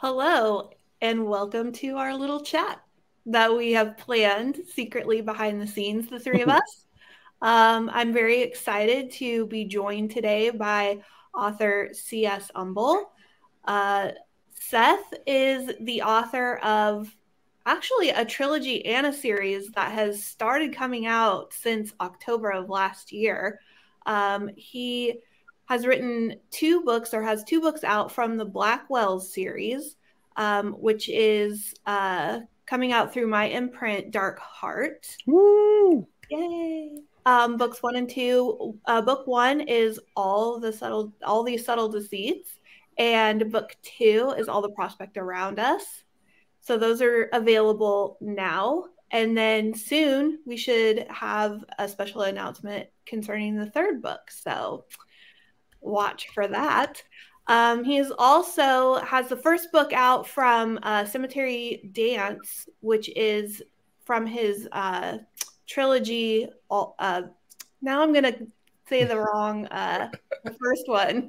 Hello, and welcome to our little chat that we have planned secretly behind the scenes, the three of us. I'm very excited to be joined today by author C.S. Umble. Uh, Seth is the author of actually a trilogy and a series that has started coming out since October of last year. He has written two books or has two books out from the Blackwell's series, which is coming out through my imprint, Dark Heart. Woo! Yay! Books 1 and 2. Book 1 is all these subtle deceits, and book 2 is all the prospect around us. So those are available now, and then soon we should have a special announcement concerning the third book. So watch for that. He is also has the first book out from Cemetery Dance, which is from his trilogy. Now I'm gonna say the wrong the first one.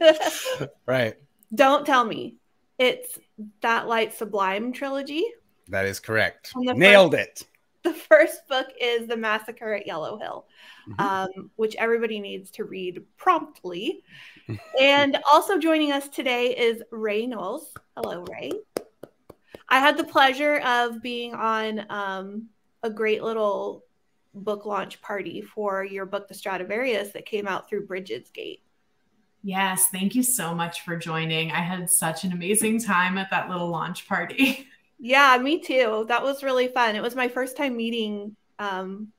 Right. Don't tell me. It's That Light Sublime trilogy. That is correct. And Nailed it. The first book is The Massacre at Yellow Hill, which everybody needs to read promptly. And also joining us today is Rae Knowles. Hello, Rae. I had the pleasure of being on a great little book launch party for your book, The Stradivarious, that came out through Bridget's Gate. Yes, thank you so much for joining. I had such an amazing time at that little launch party. Yeah, me too. That was really fun. It was my first time meeting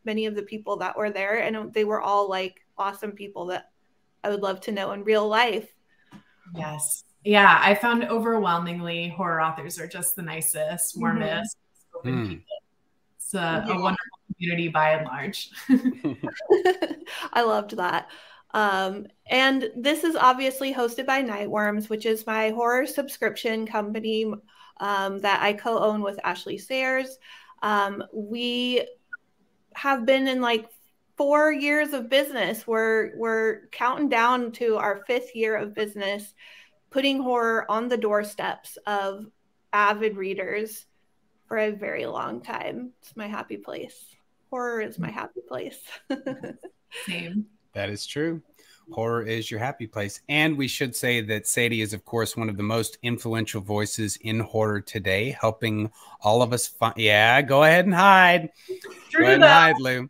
many of the people that were there, and they were all like awesome people that I would love to know in real life. Yes. Yeah, I found overwhelmingly horror authors are just the nicest, warmest, open people. It's a wonderful community by and large. I loved that. And this is obviously hosted by Nightworms, which is my horror subscription company that I co-own with Ashley Sayers. We have been in like 4 years of business. We're counting down to our 5th year of business, putting horror on the doorsteps of avid readers for a very long time. It's my happy place. Horror is my happy place. Same. That is true. Horror is your happy place. And we should say that Sadie is, of course, one of the most influential voices in horror today, helping all of us find. Yeah, go ahead and hide. True, go ahead and hide, Lou.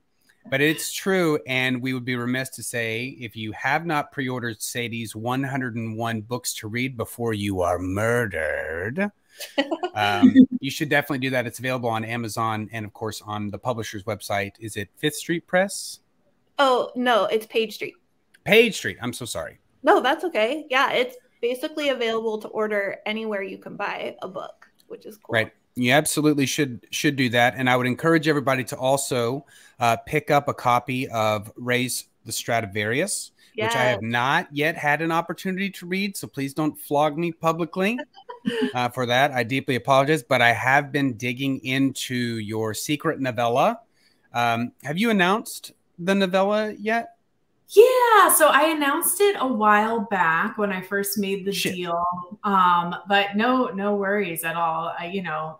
But it's true. And we would be remiss to say, if you have not pre-ordered Sadie's 101 books to read before you are murdered, you should definitely do that. It's available on Amazon and, of course, on the publisher's website. Is it Fifth Street Press? Oh, no, it's Page Street. Page Street. I'm so sorry. No, that's okay. Yeah, it's basically available to order anywhere you can buy a book, which is cool. Right. You absolutely should do that. And I would encourage everybody to also pick up a copy of Rae's The Stradivarious, which I have not yet had an opportunity to read. So please don't flog me publicly for that. I deeply apologize. But I have been digging into your secret novella. Have you announced the novella yet? Yeah, so I announced it a while back when I first made the deal, but no worries at all.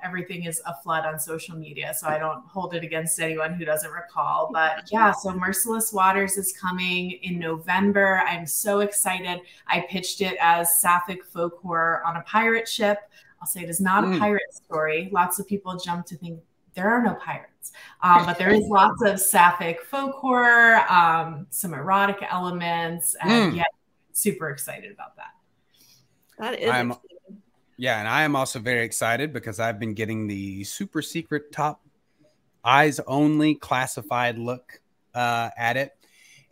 Everything is a flood on social media, so I don't hold it against anyone who doesn't recall. But yeah, so Merciless Waters is coming in November. I'm so excited. I pitched it as sapphic folk horror on a pirate ship. I'll say it is not a pirate story. Lots of people jump to think there are no pirates, but there is lots of sapphic folk horror, some erotic elements, and yeah, super excited about that. That is exciting. Yeah, and I am also very excited because I've been getting the super secret top eyes only classified look at it.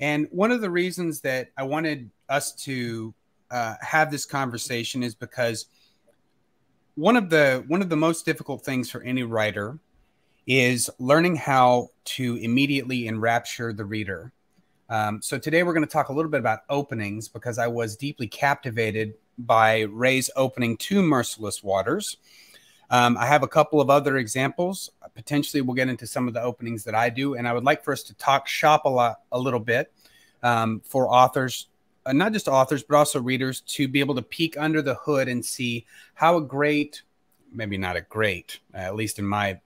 And one of the reasons that I wanted us to have this conversation is because one of the most difficult things for any writer is learning how to immediately enrapture the reader. So today we're going to talk a little bit about openings because I was deeply captivated by Rae's opening to Merciless Waters. I have a couple of other examples. Potentially we'll get into some of the openings that I do. And I would like for us to talk shop a little bit for authors, not just authors, but also readers, to be able to peek under the hood and see how a great maybe not a great, at least in my,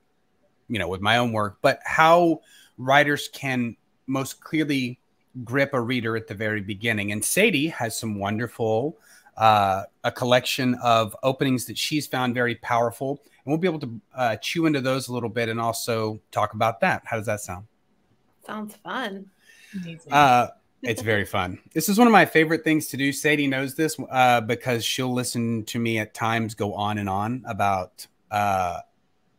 with my own work, but how writers can most clearly grip a reader at the very beginning. And Sadie has some wonderful, a collection of openings that she's found very powerful. And we'll be able to chew into those a little bit and also talk about that. How does that sound? Sounds fun. It's very fun. This is one of my favorite things to do. Sadie knows this because she'll listen to me at times go on and on about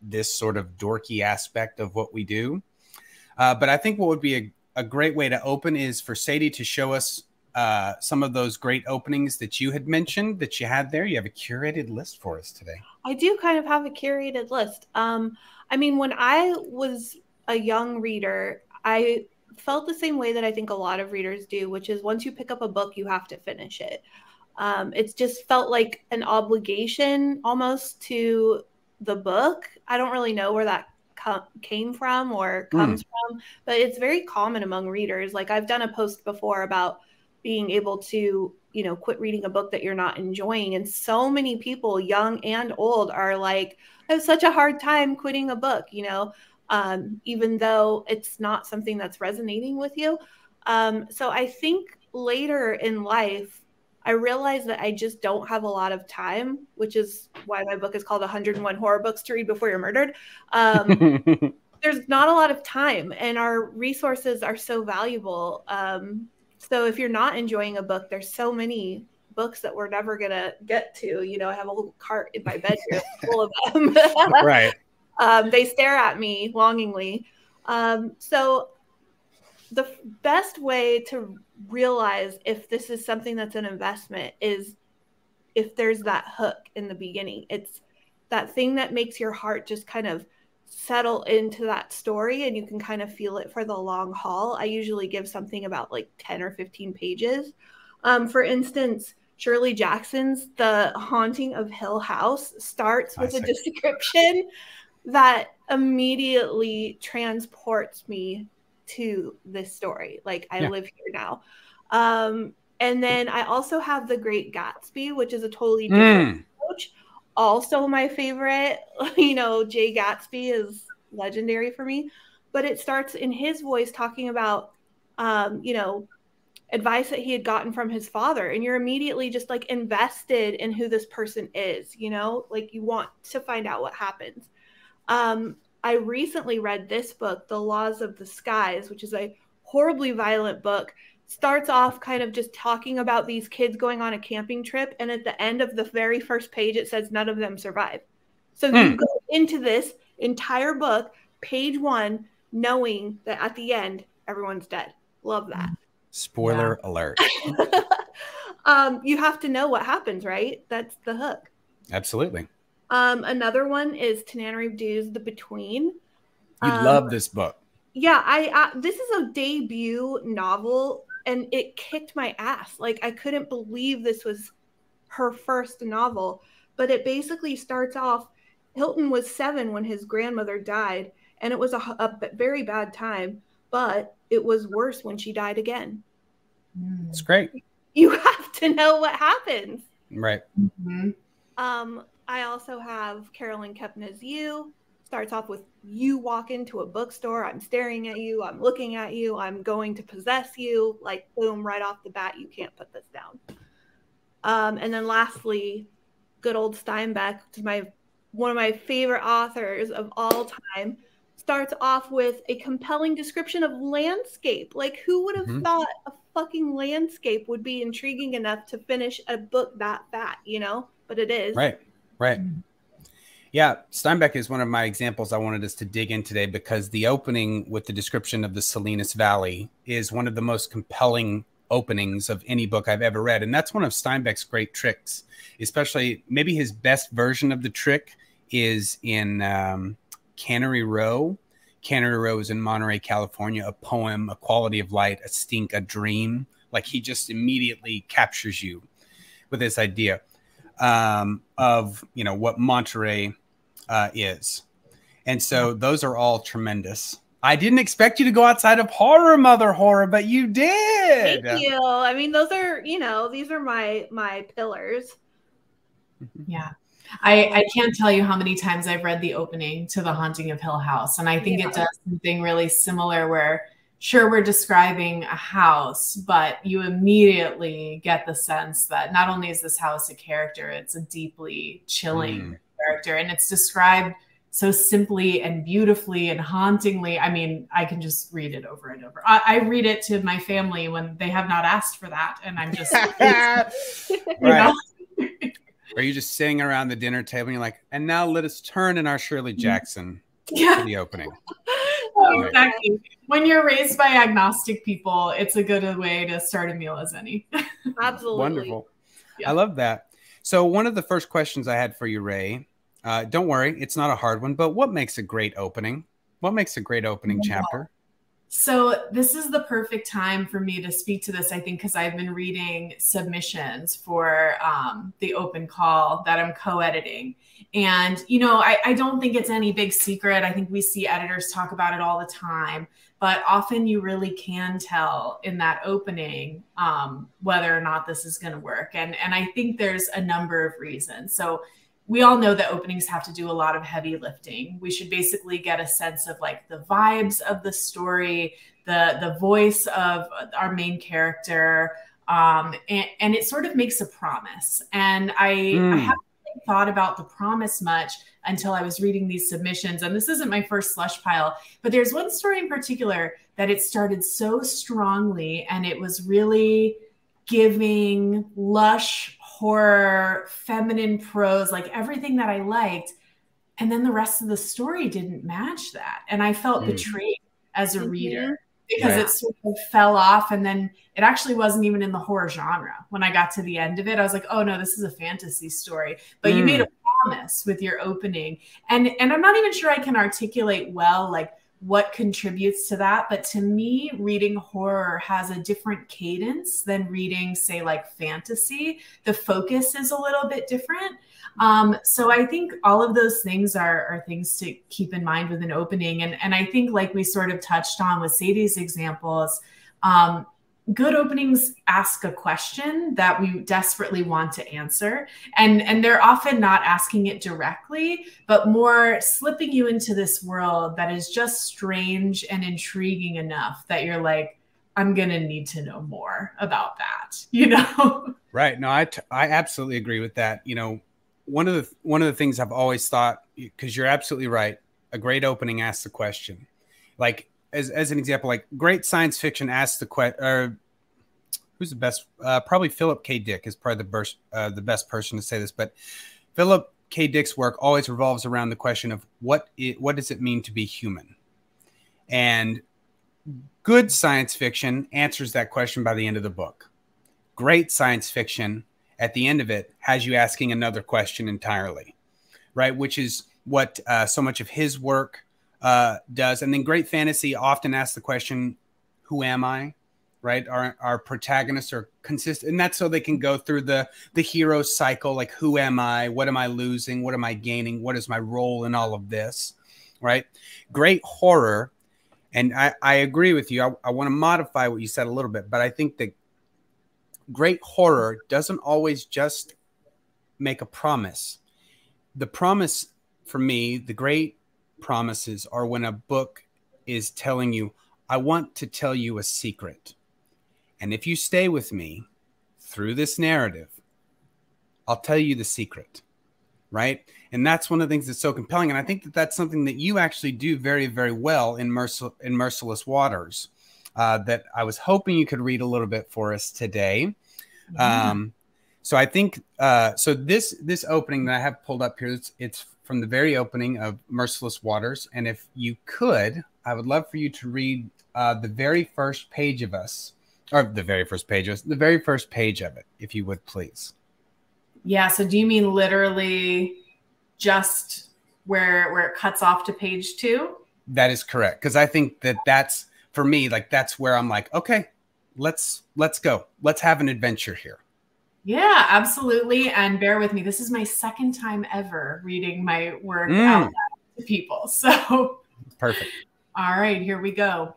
this sort of dorky aspect of what we do. But I think what would be a great way to open is for Sadie to show us some of those great openings that you had mentioned that you had there. You have a curated list for us today. I do kind of have a curated list. I mean, when I was a young reader, I felt the same way that I think a lot of readers do, which is once you pick up a book, you have to finish it. It's just felt like an obligation almost to the book. I don't really know where that came from or comes from, but it's very common among readers. Like I've done a post before about being able to, quit reading a book that you're not enjoying. And so many people, young and old, are like, I have such a hard time quitting a book, even though it's not something that's resonating with you. So I think later in life, I realized that I just don't have a lot of time, which is why my book is called 101 Horror Books to Read Before You're Murdered. There's not a lot of time, and our resources are so valuable. So if you're not enjoying a book, there's so many books that we're never going to get to. I have a little cart in my bedroom full of them. Right. They stare at me longingly. So the best way to realize if this is something that's an investment is if there's that hook in the beginning. It's that thing that makes your heart just kind of settle into that story and you can kind of feel it for the long haul. I usually give something about like 10 or 15 pages. For instance, Shirley Jackson's The Haunting of Hill House starts with a description that immediately transports me to this story. Like I live here now. And then I also have The Great Gatsby, which is a totally different approach. Also my favorite, Jay Gatsby is legendary for me, but it starts in his voice talking about, advice that he had gotten from his father. And you're immediately just like invested in who this person is, like you want to find out what happens. I recently read this book, The Laws of the Skies, which is a horribly violent book. Starts off kind of just talking about these kids going on a camping trip. And at the end of the very first page, it says none of them survive. So you go into this entire book, page 1, knowing that at the end, everyone's dead. Love that. Spoiler alert. You have to know what happens, right? That's the hook. Absolutely. Another one is Tananarive Dew's The Between. You love this book. Yeah, this is a debut novel, and it kicked my ass. Like, I couldn't believe this was her first novel. But it basically starts off, Hilton was 7 when his grandmother died, and it was a very bad time, but it was worse when she died again. It's great. You have to know what happens. Right. I also have Carolyn Kepner's You. Starts off with, you walk into a bookstore, I'm staring at you, I'm looking at you, I'm going to possess you. Like, boom, right off the bat, you can't put this down. And then lastly, good old Steinbeck, which is one of my favorite authors of all time, starts off with a compelling description of landscape. Like, who would have thought a fucking landscape would be intriguing enough to finish a book that fat, But it is. Right. Yeah, Steinbeck is one of my examples I wanted us to dig in today because the opening with the description of the Salinas Valley is one of the most compelling openings of any book I've ever read. And that's one of Steinbeck's great tricks, especially maybe his best version of the trick is in Cannery Row. Cannery Row is in Monterey, California, a poem, a quality of light, a stink, a dream. Like he just immediately captures you with this idea of, what Monterey is. And so those are all tremendous. I didn't expect you to go outside of horror, Mother Horror, but you did. Thank you. I mean, those are, these are my pillars. Yeah. I can't tell you how many times I've read the opening to The Haunting of Hill House. And I think it does something really similar where, sure, we're describing a house, but you immediately get the sense that not only is this house a character, it's a deeply chilling character. And it's described so simply and beautifully and hauntingly. I mean, I can just read it over and over. I read it to my family when they have not asked for that. And I'm just, right. Are you just sitting around the dinner table and you're like, and now let us turn in our Shirley Jackson to the opening. Exactly. When you're raised by agnostic people, it's a good way to start a meal as any. Absolutely. Wonderful. Yeah. I love that. So one of the first questions I had for you, Rae, don't worry, it's not a hard one, but what makes a great opening? What makes a great opening chapter? So this is the perfect time for me to speak to this, I think, because I've been reading submissions for the open call that I'm co-editing. And, you know, I don't think it's any big secret. I think we see editors talk about it all the time, but often you really can tell in that opening whether or not this is going to work. And I think there's a number of reasons. So we all know that openings have to do a lot of heavy lifting. We should basically get a sense of like the vibes of the story, the voice of our main character, and it sort of makes a promise. And I haven't really thought about the promise much until I was reading these submissions. And this isn't my first slush pile, but there's one story in particular that it started so strongly, and it was really giving lush horror, feminine prose, like everything that I liked. And then the rest of the story didn't match that. And I felt betrayed as a reader because it sort of fell off. And then it actually wasn't even in the horror genre. When I got to the end of it, I was like, oh no, this is a fantasy story. But you made a promise with your opening. And I'm not even sure I can articulate well, like, what contributes to that. But to me, reading horror has a different cadence than reading, say, like fantasy. The focus is a little bit different. So I think all of those things are things to keep in mind with an opening. And I think, like we sort of touched on with Sadie's examples, good openings ask a question that we desperately want to answer. And they're often not asking it directly, but more slipping you into this world that is just strange and intriguing enough that you're like, I'm going to need to know more about that, you know? Right. No, I absolutely agree with that. You know, one of the things I've always thought, because you're absolutely right, a great opening asks the question. Like, as an example, like great science fiction asks the question, or who's the best? Probably Philip K. Dick is probably the best person to say this, but Philip K. Dick's work always revolves around the question of what does it mean to be human? And good science fiction answers that question by the end of the book. Great science fiction at the end of it has you asking another question entirely, right? Which is what so much of his work does. And then great fantasy often asks the question, who am I? Right? Our protagonists are consistent. And that's so they can go through the hero cycle. Like, who am I? What am I losing? What am I gaining? What is my role in all of this? Right? Great horror. And I agree with you. I want to modify what you said a little bit, but I think that great horror doesn't always just make a promise. The promise for me, the great promises are when a book is telling you, I want to tell you a secret. And if you stay with me through this narrative, I'll tell you the secret, right? And that's one of the things that's so compelling. And I think that that's something that you actually do very, very well in Merciless Waters, that I was hoping you could read a little bit for us today. So I think, so this opening that I have pulled up here, it's from the very opening of Merciless Waters. And if you could, I would love for you to read the very first page of us, or the very first page of it, if you would, please. Yeah. So do you mean literally just where it cuts off to page 2? That is correct. Because I think that that's, for me, like, that's where I'm like, okay, let's go. Let's have an adventure here. Yeah, absolutely. And bear with me. This is my second time ever reading my work out loud to people. So perfect. All right, here we go.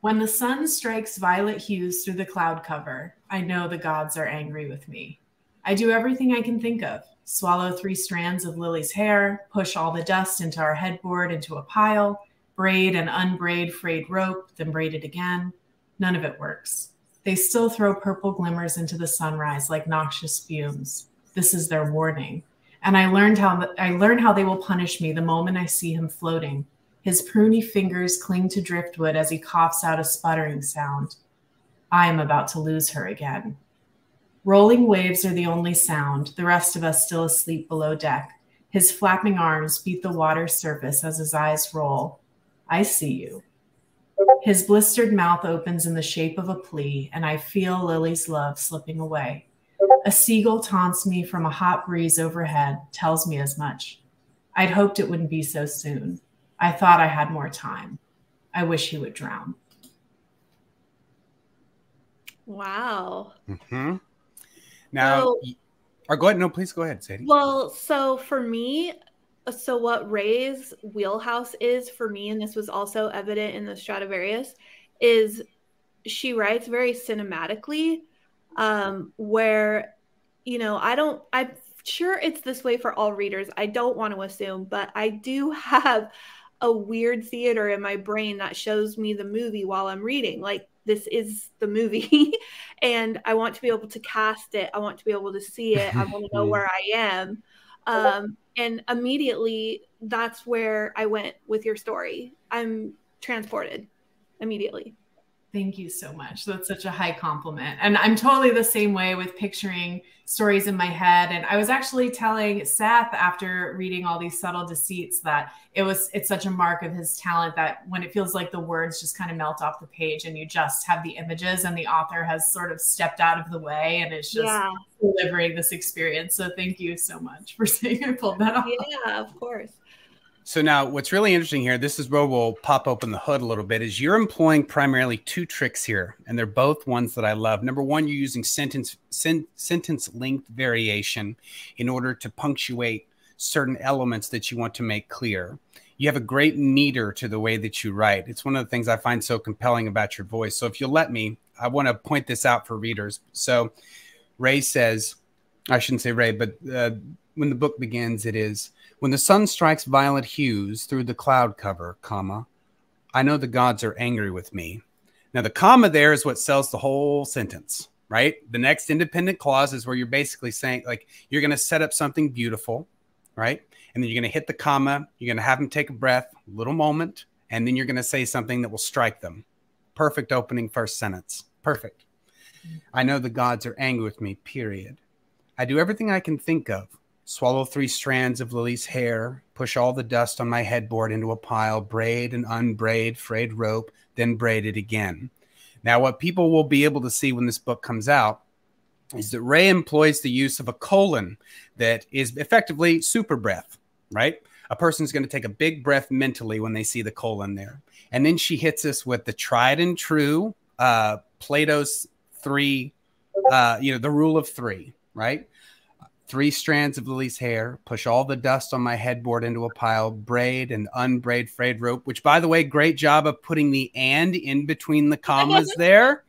When the sun strikes violet hues through the cloud cover, I know the gods are angry with me. I do everything I can think of. Swallow 3 strands of Lily's hair, push all the dust into our headboard into a pile, braid and unbraid frayed rope, then braid it again. None of it works. They still throw purple glimmers into the sunrise like noxious fumes. This is their warning. And I learn how they will punish me the moment I see him floating. His pruny fingers cling to driftwood as he coughs out a sputtering sound. I am about to lose her again. Rolling waves are the only sound, the rest of us still asleep below deck. His flapping arms beat the water's surface as his eyes roll. I see you. His blistered mouth opens in the shape of a plea, and I feel Lily's love slipping away. A seagull taunts me from a hot breeze overhead, tells me as much. I'd hoped it wouldn't be so soon. I thought I had more time. I wish he would drown. Wow. Mm-hmm. Now, or go ahead. No, please go ahead, Sadie. Well, so for me, so what Rae's wheelhouse is for me, and this was also evident in the Stradivarius, is she writes very cinematically, where, you know, I'm sure it's this way for all readers. I don't want to assume, but I do have a weird theater in my brain that shows me the movie while I'm reading. Like, this is the movie and I want to be able to cast it. I want to be able to see it. I want to know where I am. And immediately that's where I went with your story. I'm transported immediately. Thank you so much. That's such a high compliment. And I'm totally the same way with picturing stories in my head. And I was actually telling Seth after reading all these subtle deceits that it's such a mark of his talent that when it feels like the words just kind of melt off the page and you just have the images and the author has sort of stepped out of the way and it's just delivering this experience. So thank you so much for saying I pulled that off. Yeah, of course. So now what's really interesting here, this is where we'll pop open the hood a little bit, is you're employing primarily 2 tricks here, and they're both ones that I love. Number one, you're using sentence length variation in order to punctuate certain elements that you want to make clear. You have a great meter to the way that you write. It's one of the things I find so compelling about your voice. So if you'll let me, I want to point this out for readers. So Rae says, I shouldn't say Rae, but when the book begins, it is, when the sun strikes violet hues through the cloud cover, comma, I know the gods are angry with me. Now, the comma there is what sells the whole sentence, right? The next independent clause is where you're basically saying, like, you're going to set up something beautiful, right? And then you're going to hit the comma. You're going to have them take a breath, a little moment, and then you're going to say something that will strike them. Perfect opening first sentence. Perfect. I know the gods are angry with me, period. I do everything I can think of. Swallow 3 strands of Lily's hair, push all the dust on my headboard into a pile, braid and unbraid frayed rope, then braid it again. Now, what people will be able to see when this book comes out is that Rae employs the use of a colon that is effectively super breath, right? A person's going to take a big breath mentally when they see the colon there. And then she hits us with the tried and true Plato's 3, the rule of 3, right? 3 strands of Lily's hair, push all the dust on my headboard into a pile, braid and unbraid frayed rope, which, by the way, great job of putting the and in between the commas there,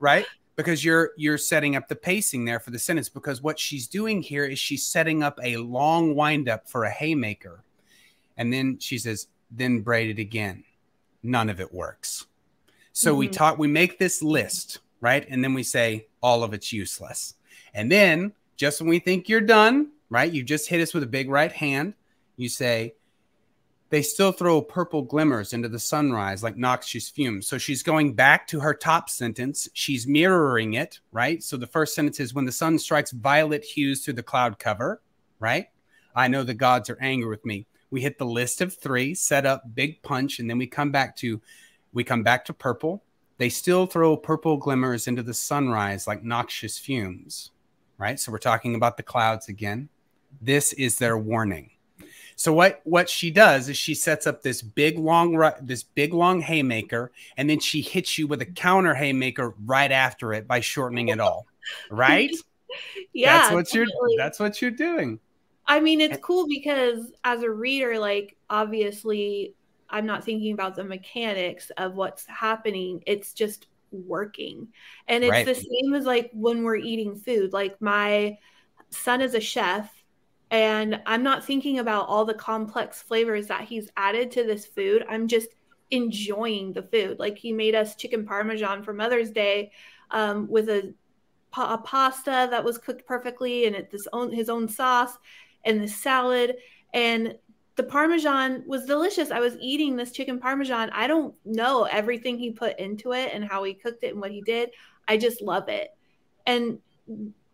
right? Because you're setting up the pacing there for the sentence, because what she's doing here is she's setting up a long windup for a haymaker. And then she says, then braid it again. None of it works. So we make this list, right? And then we say all of it's useless. And then just when we think you're done, right? You just hit us with a big right hand. You say, they still throw purple glimmers into the sunrise like noxious fumes. So she's going back to her top sentence. She's mirroring it, right? So the first sentence is, when the sun strikes violet hues through the cloud cover, right? I know the gods are angry with me. We hit the list of 3, set up, big punch, and then we come back to purple. They still throw purple glimmers into the sunrise like noxious fumes. Right? So we're talking about the clouds again. This is their warning. So what she does is she sets up this big long haymaker, and then she hits you with a counter haymaker right after it by shortening it all. Right? Yeah. That's what you're doing. I mean, it's cool because as a reader, like, obviously I'm not thinking about the mechanics of what's happening. It's just working. And it's the same as like when we're eating food. Like my son is a chef, and I'm not thinking about all the complex flavors that he's added to this food. I'm just enjoying the food. Like, he made us chicken parmesan for Mother's Day, with a pasta that was cooked perfectly, and his own sauce, and the salad, and the parmesan was delicious. I was eating this chicken parmesan. I don't know everything he put into it and how he cooked it and what he did. I just love it. And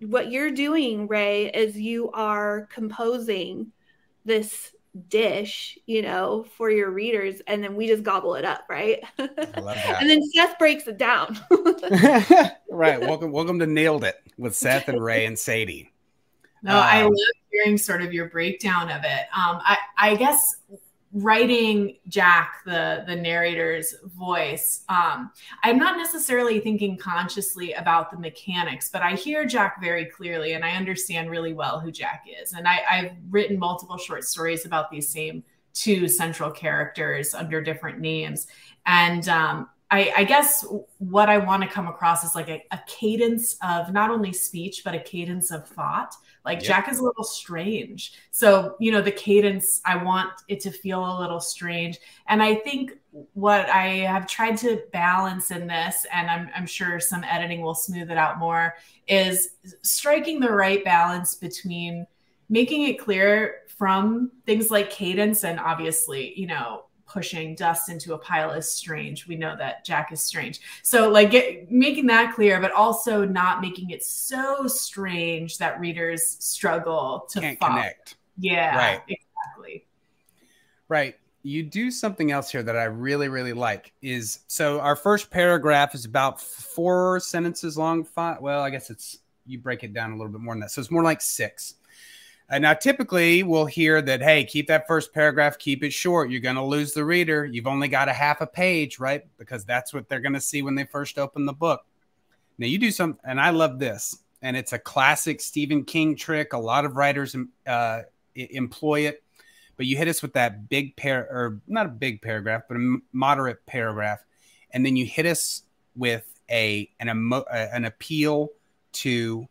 what you're doing, Rae, is you are composing this dish, for your readers, and then we just gobble it up, right? I love that. And then Seth breaks it down. Right. Welcome to Nailed It with Seth and Rae and Sadie. No, I love hearing sort of your breakdown of it. I guess writing Jack, the narrator's voice, I'm not necessarily thinking consciously about the mechanics, but I hear Jack very clearly, and I understand really well who Jack is. And I've written multiple short stories about these same two central characters under different names. And I guess what I want to come across is like a cadence of not only speech, but a cadence of thought. Like, Jack is a little strange. So, the cadence, I want it to feel a little strange. And I think what I have tried to balance in this, and I'm sure some editing will smooth it out more, is striking the right balance between making it clear from things like cadence and obviously, pushing dust into a pile is strange. We know that Jack is strange. So like making that clear, but also not making it so strange that readers struggle to Can't follow. Connect. Yeah, right. Exactly. Right. You do something else here that I really, really like is, so our first paragraph is about 4 sentences long. Well, I guess you break it down a little bit more than that. So it's more like 6. And now typically we'll hear that, hey, keep that first paragraph, keep it short. You're going to lose the reader. You've only got a half a page, right? Because that's what they're going to see when they first open the book. Now you do something, and I love this, and it's a classic Stephen King trick. A lot of writers employ it, but you hit us with that not a big paragraph, but a moderate paragraph. And then you hit us with an appeal to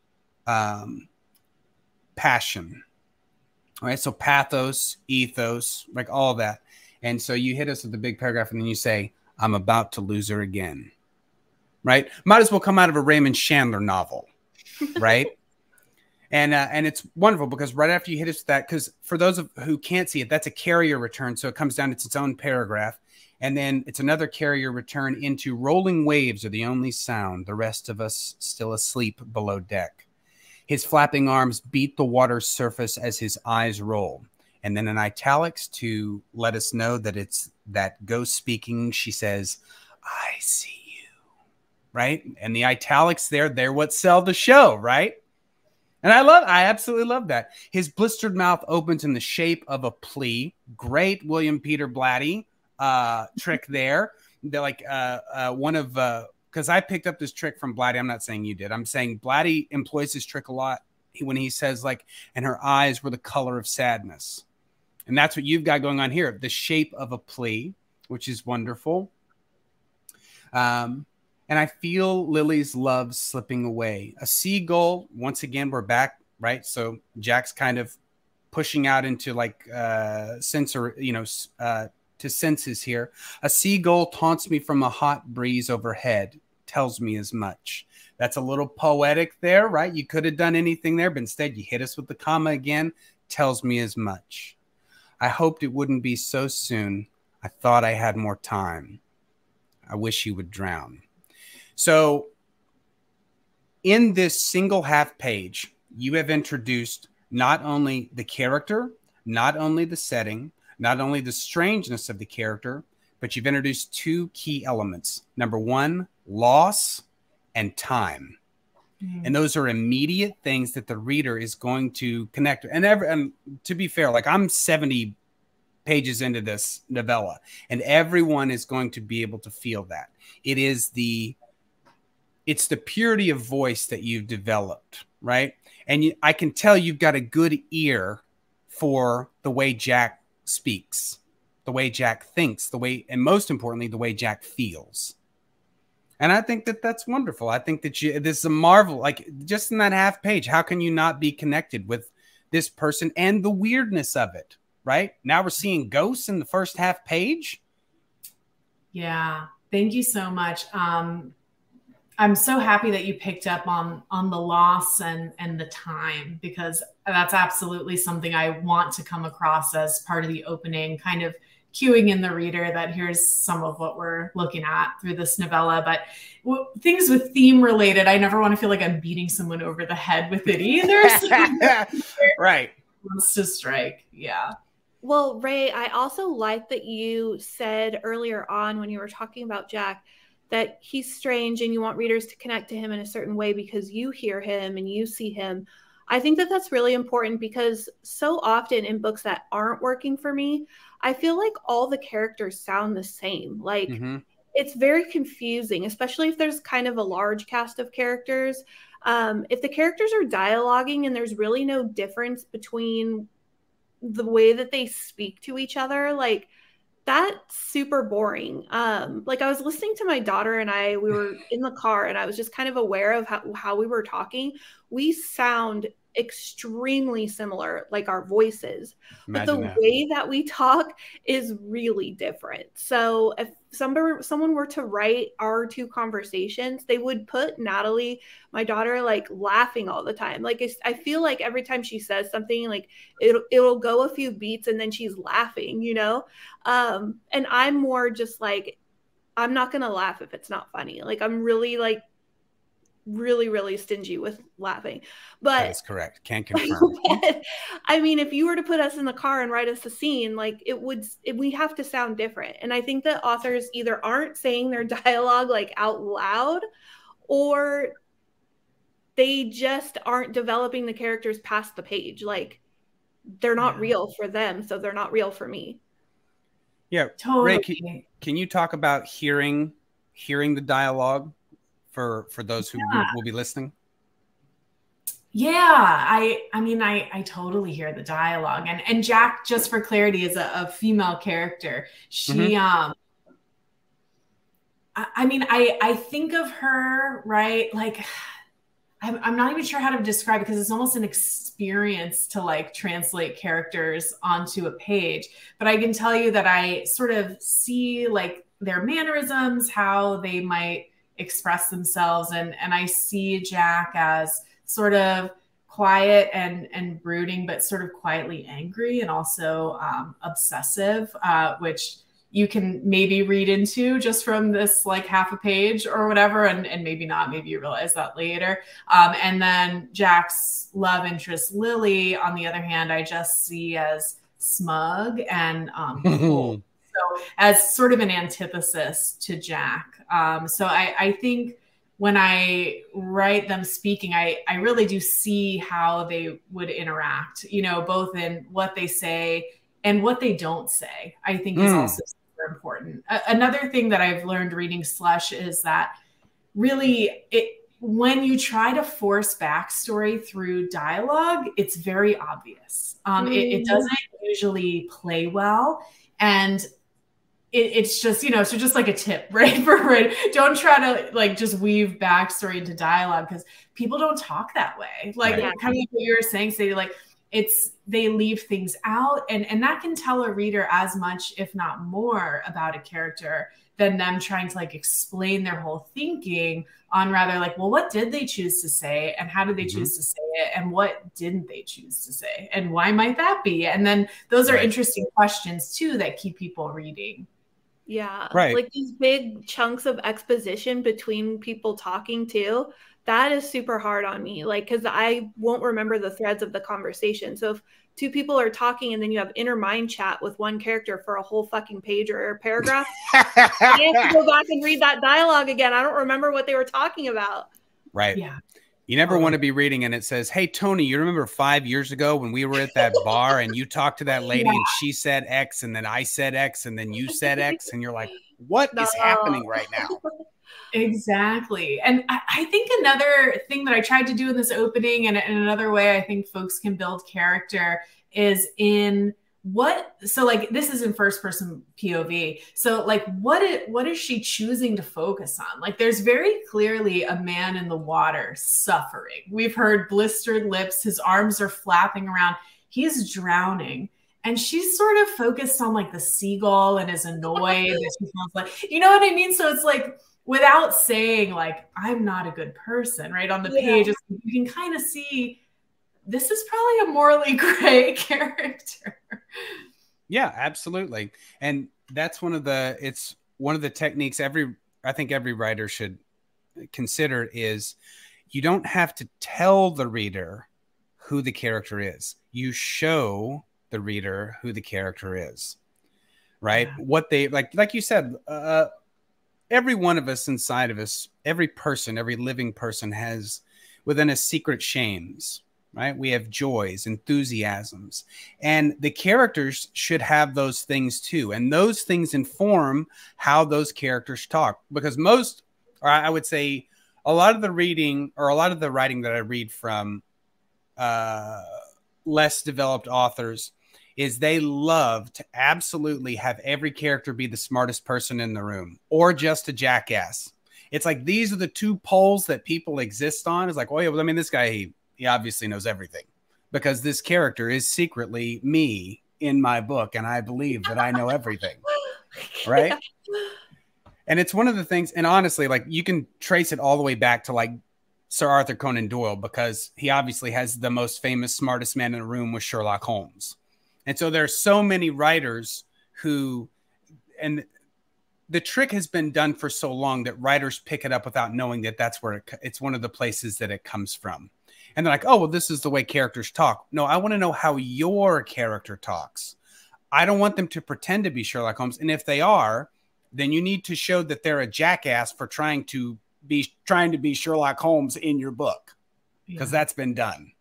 passion. All right, so pathos, ethos, like all that. And so you hit us with the big paragraph, and then you say, I'm about to lose her again. Right? Might as well come out of a Raymond Chandler novel. Right? And it's wonderful because right after you hit us with that, because for those who can't see it, that's a carrier return. So it comes down, it's its own paragraph. And then it's another carrier return into rolling waves are the only sound. The rest of us still asleep below deck. His flapping arms beat the water's surface as his eyes roll. And then in italics to let us know that it's that ghost speaking, she says, I see you. Right? And the italics they're what sell the show, right? And I absolutely love that. His blistered mouth opens in the shape of a plea. Great William Peter Blatty trick there. They're like one of because I picked up this trick from Blatty. I'm not saying you did. I'm saying Blatty employs this trick a lot when he says, like, and her eyes were the color of sadness. And that's what you've got going on here. The shape of a plea, which is wonderful. And I feel Lily's love slipping away. A seagull, once again, we're back, right? So Jack's kind of pushing out into like to senses here. A seagull taunts me from a hot breeze overhead, tells me as much. That's a little poetic there, right? You could have done anything there, but instead you hit us with the comma again, tells me as much. I hoped it wouldn't be so soon. I thought I had more time. I wish he would drown. So in this single half page, you have introduced not only the character, not only the setting, not only the strangeness of the character, but you've introduced 2 key elements. Number 1, loss and time. And those are immediate things that the reader is going to connect. And to be fair, like I'm 70 pages into this novella, and everyone is going to be able to feel that. It's the purity of voice that you've developed, right? And I can tell you've got a good ear for the way Jack speaks, the way Jack thinks, and most importantly, the way Jack feels. And I think that that's wonderful. I think that this is a marvel. Like just in that half page, how can you not be connected with this person and the weirdness of it? Right now, we're seeing ghosts in the first half page. Yeah, thank you so much. I'm so happy that you picked up on the loss and the time, because that's absolutely something I want to come across as part of the opening, kind of cueing in the reader that here's some of what we're looking at through this novella. But things with theme related, I never want to feel like I'm beating someone over the head with it either. So right. Wants to strike. Yeah. Well, Rae, I also like that you said earlier on when you were talking about Jack that he's strange and you want readers to connect to him in a certain way because you hear him and you see him. I think that that's really important because so often in books that aren't working for me, I feel like all the characters sound the same. Like it's very confusing, especially if there's kind of a large cast of characters. If the characters are dialoguing and there's really no difference between the way that they speak to each other, like that's super boring. Like I was listening to my daughter and we were in the car and I was just kind of aware of how we were talking. We sound extremely similar, like our voices, but the way that we talk is really different. So if someone were to write our two conversations, they would put Natalie, my daughter, like laughing all the time. Like I feel like every time she says something, like it'll go a few beats and then she's laughing, you know? And I'm more just like, I'm not gonna laugh if it's not funny. Like I'm really really stingy with laughing. But that is correct. Can't confirm. I mean, if you were to put us in the car and write us a scene, like we have to sound different. And I think that authors either aren't saying their dialogue like out loud, or they just aren't developing the characters past the page. Like they're not real for them, so they're not real for me. Yeah, totally. Rae, can you talk about hearing the dialogue for those who will be listening? Yeah, I mean, I totally hear the dialogue, and Jack, just for clarity, is a female character. She, I mean, I think of her, right? Like, I'm not even sure how to describe it because it's almost an experience to like translate characters onto a page. But I can tell you that I sort of see like their mannerisms, how they might express themselves. And I see Jack as sort of quiet and brooding, but sort of quietly angry and also obsessive, which you can maybe read into just from this like half a page or whatever, and maybe not, maybe you realize that later. And then Jack's love interest, Lily, on the other hand, I just see as smug and cold. So as sort of an antithesis to Jack. So I think when I write them speaking, I really do see how they would interact, you know, both in what they say and what they don't say, I think is also super important. Another thing that I've learned reading Slush is that really when you try to force backstory through dialogue, it's very obvious. It doesn't usually play well. And it's just, you know, so just like a tip, right? Don't try to like just weave backstory into dialogue because people don't talk that way. Like kind of like what you were saying, Sadie, like they leave things out and that can tell a reader as much, if not more, about a character than them trying to like explain their whole thinking on rather like, well, what did they choose to say and how did they choose to say it and what didn't they choose to say and why might that be? And then those are interesting questions too that keep people reading. Yeah. Like these big chunks of exposition between people talking too, that is super hard on me. Like, cause I won't remember the threads of the conversation. So if two people are talking and then you have inner mind chat with one character for a whole fucking page or a paragraph, I have to go back and read that dialogue again. I don't remember what they were talking about. Right. Yeah. You never want to be reading and it says, hey, Tony, you remember 5 years ago when we were at that bar and you talked to that lady and she said X and then I said X and then you said X and you're like, what is happening right now? Exactly. And I think another thing that I tried to do in this opening and another way I think folks can build character is in so like this is in first person POV. So like what is she choosing to focus on? Like there's very clearly a man in the water suffering. We've heard blistered lips, his arms are flapping around. He's drowning. And she's sort of focused on like the seagull and is annoyed that she feels like, you know what I mean? So it's like without saying like, I'm not a good person, right? On the page, you can kind of see this is probably a morally gray character. Yeah, absolutely. And that's one of the techniques I think every writer should consider is you don't have to tell the reader who the character is. You show the reader who the character is, right? Yeah. What they like you said, every one of us inside of us, every living person has within us secret shames, right? We have joys, enthusiasms, and the characters should have those things too. And those things inform how those characters talk, because I would say a lot of the reading or a lot of the writing that I read from less developed authors is they love to absolutely have every character be the smartest person in the room or just a jackass. It's like, these are the two poles that people exist on. It's like, oh yeah, well, I mean, this guy, he obviously knows everything because this character is secretly me in my book. And I believe that I know everything. Right. Yeah. And it's one of the things, and honestly, like you can trace it all the way back to like Sir Arthur Conan Doyle, because he obviously has the most famous, smartest man in the room with Sherlock Holmes. And so there are so many writers who, and the trick has been done for so long that writers pick it up without knowing that that's where it's one of the places that it comes from. And they're like, oh, well, this is the way characters talk. No, I want to know how your character talks. I don't want them to pretend to be Sherlock Holmes. And if they are, then you need to show that they're a jackass for trying to be Sherlock Holmes in your book, because that's been done.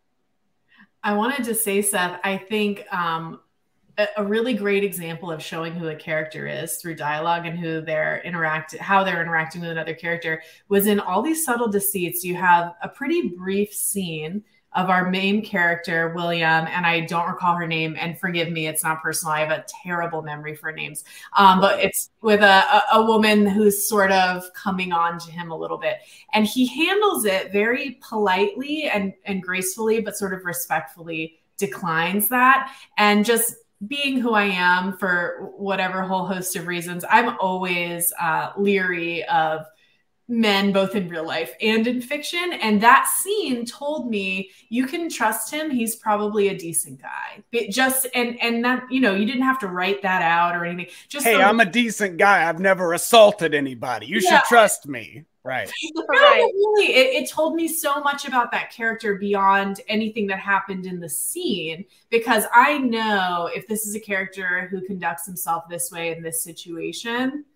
I wanted to say, Seth, I think a really great example of showing who a character is through dialogue and how they're interacting with another character was in All These Subtle Deceits. You have a pretty brief scene of our main character, William, and I don't recall her name, and forgive me, it's not personal. I have a terrible memory for names. But it's with a woman who's sort of coming on to him a little bit. And he handles it very politely and gracefully, but sort of respectfully declines that. And just being who I am for whatever whole host of reasons, I'm always leery of men, both in real life and in fiction. And that scene told me you can trust him. He's probably a decent guy. And that, you know, you didn't have to write that out or anything. Just hey, I'm a decent guy. I've never assaulted anybody. You should trust me. Right. Right. Really, it told me so much about that character beyond anything that happened in the scene, because I know if this is a character who conducts himself this way in this situation,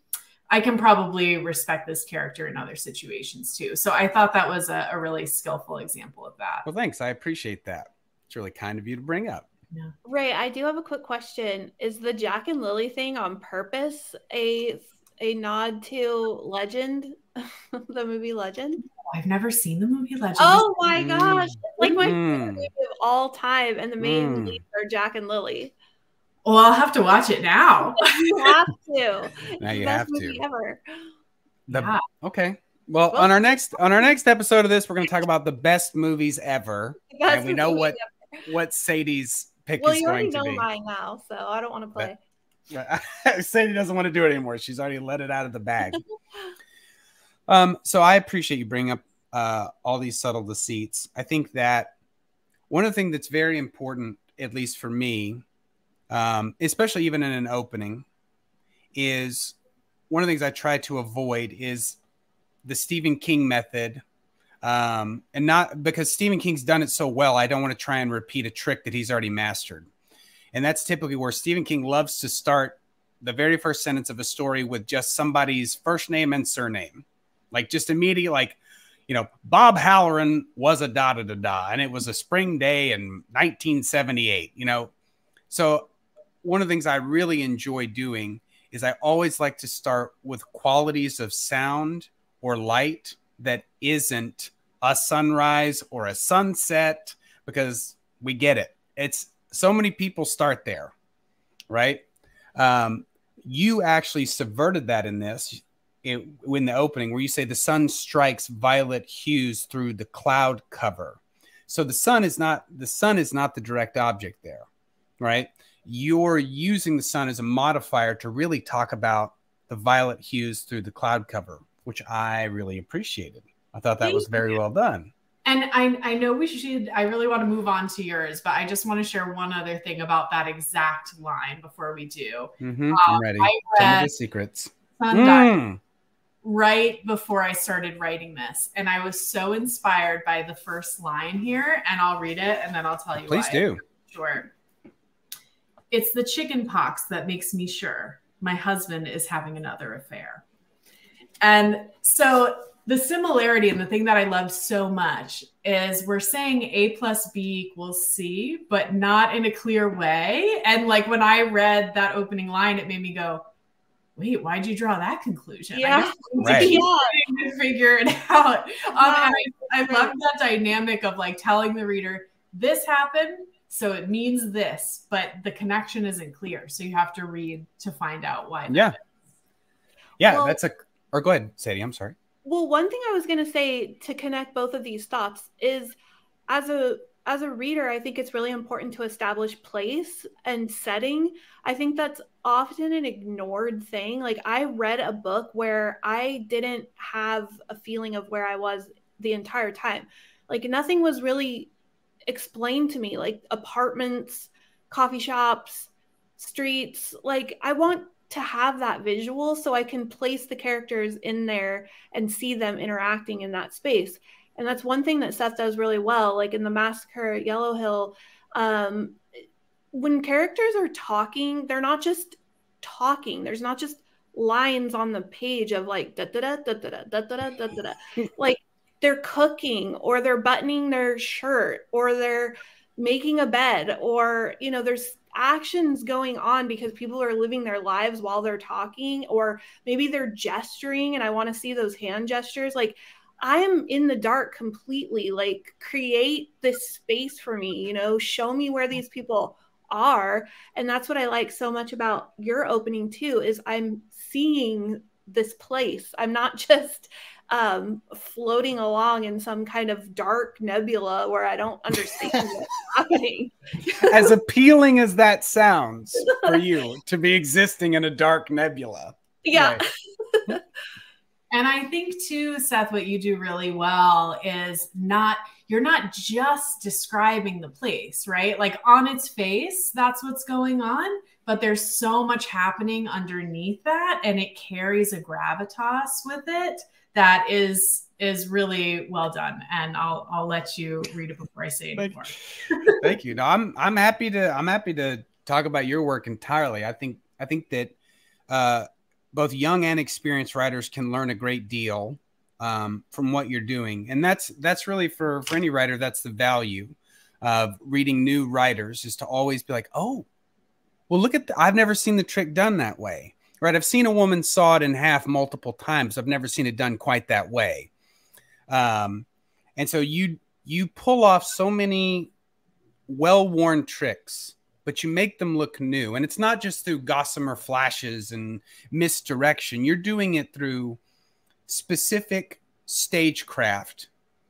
I can probably respect this character in other situations too. So I thought that was a really skillful example of that. Well, thanks. I appreciate that. It's really kind of you to bring up. Yeah. Rae, I do have a quick question. Is the Jack and Lily thing on purpose a nod to Legend, the movie Legend? I've never seen the movie Legend. Oh my gosh. It's like my favorite movie of all time, and the main leads are Jack and Lily. Well, I'll have to watch it now. You have to. Now you have to. Ever. Okay. Well, on our next episode of this, we're going to talk about the best movies ever, and we know what Sadie's pick is going to be. You already know mine now, so I don't want to play. Sadie doesn't want to do it anymore. She's already let it out of the bag. So I appreciate you bringing up All These Subtle Deceits. I think that one of the things that's very important, at least for me, especially even in an opening, is one of the things I try to avoid is the Stephen King method. And not because Stephen King's done it so well, I don't want to try and repeat a trick that he's already mastered. And that's typically where Stephen King loves to start the very first sentence of a story with just somebody's first name and surname. Like just immediately, like, you know, Bob Halloran was a da-da-da-da, and it was a spring day in 1978, you know. So one of the things I really enjoy doing is I always like to start with qualities of sound or light that isn't a sunrise or a sunset, because we get it. It's so many people start there. right? You actually subverted that in this, in the opening, where you say the sun strikes violet hues through the cloud cover. So the sun is not the direct object there, right? You're using the sun as a modifier to really talk about the violet hues through the cloud cover, which I really appreciated. I thought that was very well done. And I know I really want to move on to yours, but I just want to share one other thing about that exact line before we do. I'm ready. Tell me the secrets. Right before I started writing this. And I was so inspired by the first line here, and I'll read it and then I'll tell you why. Please do. Sure. It's the chicken pox that makes me sure my husband is having another affair. And so the similarity and the thing that I love so much is we're saying A plus B equals C, but not in a clear way. And like when I read that opening line, it made me go, wait, why'd you draw that conclusion? Yeah, to figure it out. And I love that dynamic of like telling the reader, this happened, so it means this, but the connection isn't clear. So you have to read to find out why. Yeah. Well, or go ahead, Sadie, I'm sorry. Well, one thing I was going to say to connect both of these thoughts is as a reader, I think it's really important to establish place and setting. I think that's often an ignored thing. Like I read a book where I didn't have a feeling of where I was the entire time. Like nothing was really explained to me, like apartments, coffee shops, streets. Like I want to have that visual so I can place the characters in there and see them interacting in that space. And that's one thing that Seth does really well. Like in the Massacre at Yellow Hill, when characters are talking, they're not just talking. There's not just lines on the page of like da da da da da da da da da da. Like they're cooking, or they're buttoning their shirt, or they're making a bed, or there's actions going on because people are living their lives while they're talking, or maybe they're gesturing, and I want to see those hand gestures. Like I am in the dark completely. Like create this space for me, show me where these people are. And that's what I like so much about your opening too, is I'm seeing this place. I'm not just floating along in some kind of dark nebula where I don't understand what's happening. As appealing as that sounds for you to be existing in a dark nebula. Yeah. Right. And I think too, Seth, what you do really well is you're not just describing the place, right? Like on its face, that's what's going on, but there's so much happening underneath that, and it carries a gravitas with it that is really well done. And I'll let you read it before I say anymore. Thank you. No, I'm happy to talk about your work entirely. I think that both young and experienced writers can learn a great deal from what you're doing. And that's really for any writer, that's the value of reading new writers, is to always be like, oh, well, look at I've never seen the trick done that way. Right. I've seen a woman saw it in half multiple times. I've never seen it done quite that way. And so you pull off so many well-worn tricks, but you make them look new. And it's not just through gossamer flashes and misdirection. You're doing it through specific stagecraft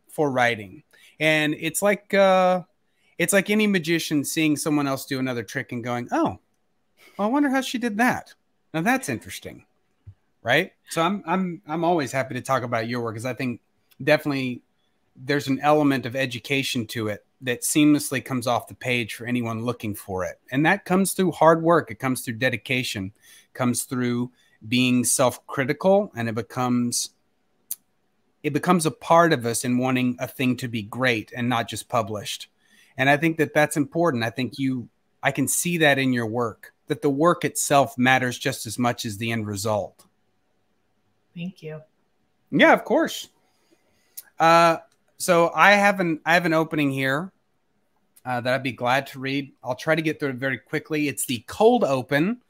for writing. And it's like any magician seeing someone else do another trick and going, oh, well, I wonder how she did that. Now that's interesting, right? So I'm always happy to talk about your work, because I think definitely there's an element of education to it that seamlessly comes off the page for anyone looking for it. And that comes through hard work. It comes through dedication, comes through being self-critical, and it becomes a part of us in wanting a thing to be great and not just published. And I think that that's important. I think I can see that in your work, that the work itself matters just as much as the end result. Thank you. Yeah, of course. So I have an opening here that I'd be glad to read. I'll try to get through it very quickly. It's the cold open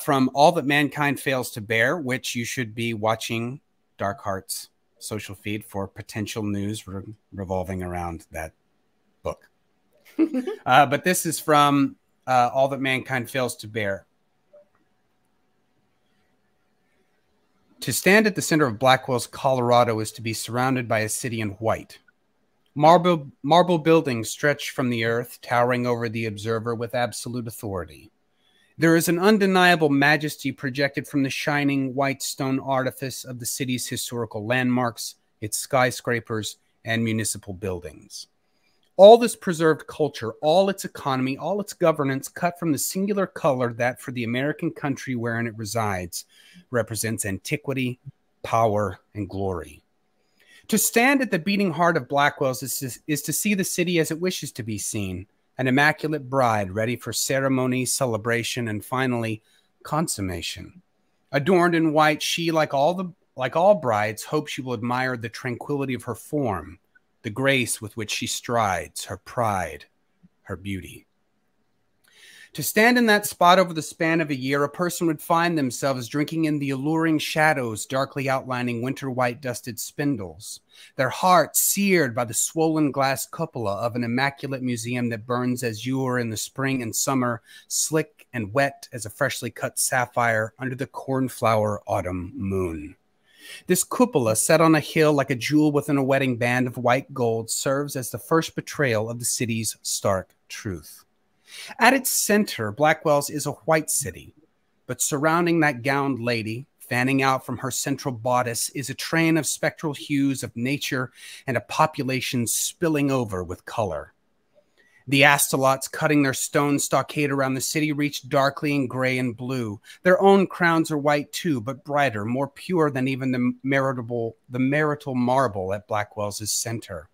from All That Mankind Fails to Bear, which you should be watching Dark Heart's social feed for potential news revolving around that book. But this is from all that mankind fails to bear. To stand at the center of Blackwell's Colorado is to be surrounded by a city in white. Marble buildings stretch from the earth, towering over the observer with absolute authority. There is an undeniable majesty projected from the shining white stone artifice of the city's historical landmarks, its skyscrapers, and municipal buildings. All this preserved culture, all its economy, all its governance, cut from the singular color that, for the American country wherein it resides, represents antiquity, power, and glory. To stand at the beating heart of Blackwell's is to see the city as it wishes to be seen, an immaculate bride ready for ceremony, celebration, and finally, consummation. Adorned in white, she, like all brides, hopes she will admire the tranquility of her form, the grace with which she strides, her pride, her beauty. To stand in that spot over the span of a year, a person would find themselves drinking in the alluring shadows, darkly outlining winter-white dusted spindles, their hearts seared by the swollen glass cupola of an immaculate museum that burns azure in the spring and summer, slick and wet as a freshly cut sapphire under the cornflower autumn moon. This cupola, set on a hill like a jewel within a wedding band of white gold, serves as the first betrayal of the city's stark truth. At its center, Blackwell's is a white city, but surrounding that gowned lady, fanning out from her central bodice, is a train of spectral hues of nature and a population spilling over with color. The Astalots cutting their stone stockade around the city reach darkly in gray and blue. Their own crowns are white too, but brighter, more pure than even the marital marble at Blackwell's center.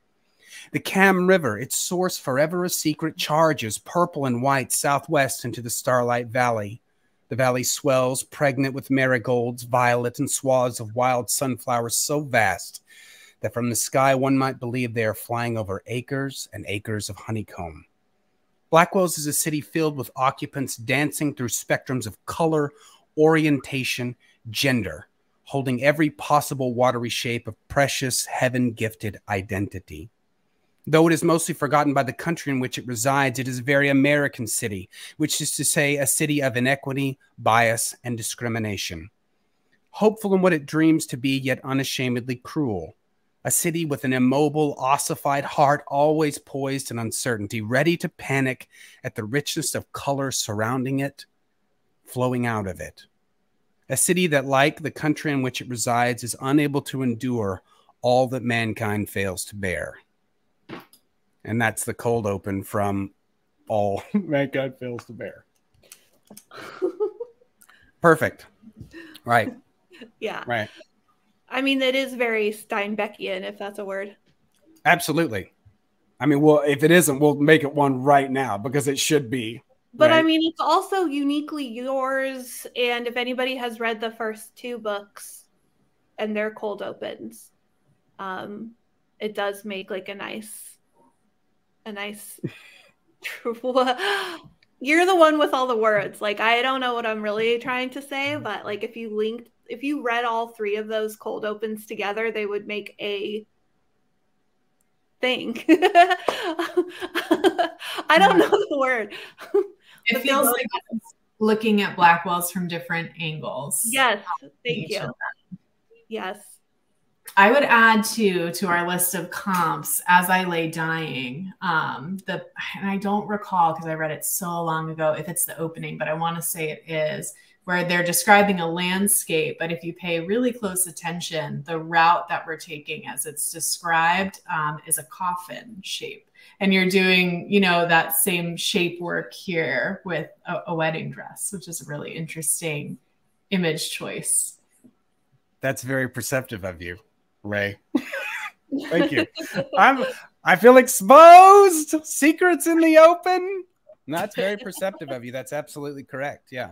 The Cam River, its source forever a secret, charges purple and white southwest into the Starlight Valley. The valley swells, pregnant with marigolds, violet, and swaths of wild sunflowers so vast that from the sky one might believe they are flying over acres and acres of honeycomb. Blackwell's is a city filled with occupants dancing through spectrums of color, orientation, gender, holding every possible watery shape of precious, heaven-gifted identity. Though it is mostly forgotten by the country in which it resides, it is a very American city, which is to say a city of inequity, bias, and discrimination. Hopeful in what it dreams to be, yet unashamedly cruel. A city with an immobile, ossified heart, always poised in uncertainty, ready to panic at the richness of color surrounding it, flowing out of it. A city that, like the country in which it resides, is unable to endure all that mankind fails to bear. And that's the cold open from All Mankind Fails to Bear. Perfect. Right. Yeah. Right. I mean, it is very Steinbeckian, if that's a word. Absolutely. I mean, well, if it isn't, we'll make it one right now because it should be. But right? I mean, it's also uniquely yours. And if anybody has read the first two books and their cold opens, it does make like a nice you're the one with all the words. Like, I don't know what I'm really trying to say, but like if you read all three of those cold opens together, they would make a thing. I don't know the word. It feels like looking at Blackwell's from different angles. Yes, thank you. Yes. I would add to our list of comps, As I Lay Dying, and I don't recall because I read it so long ago if it's the opening, but I want to say it is, where they're describing a landscape. But if you pay really close attention, the route that we're taking as it's described is a coffin shape. And you're doing, that same shape work here with a wedding dress, which is a really interesting image choice. That's very perceptive of you, Rae. Thank you. I feel exposed. Secrets in the open. That's very perceptive of you. That's absolutely correct. Yeah.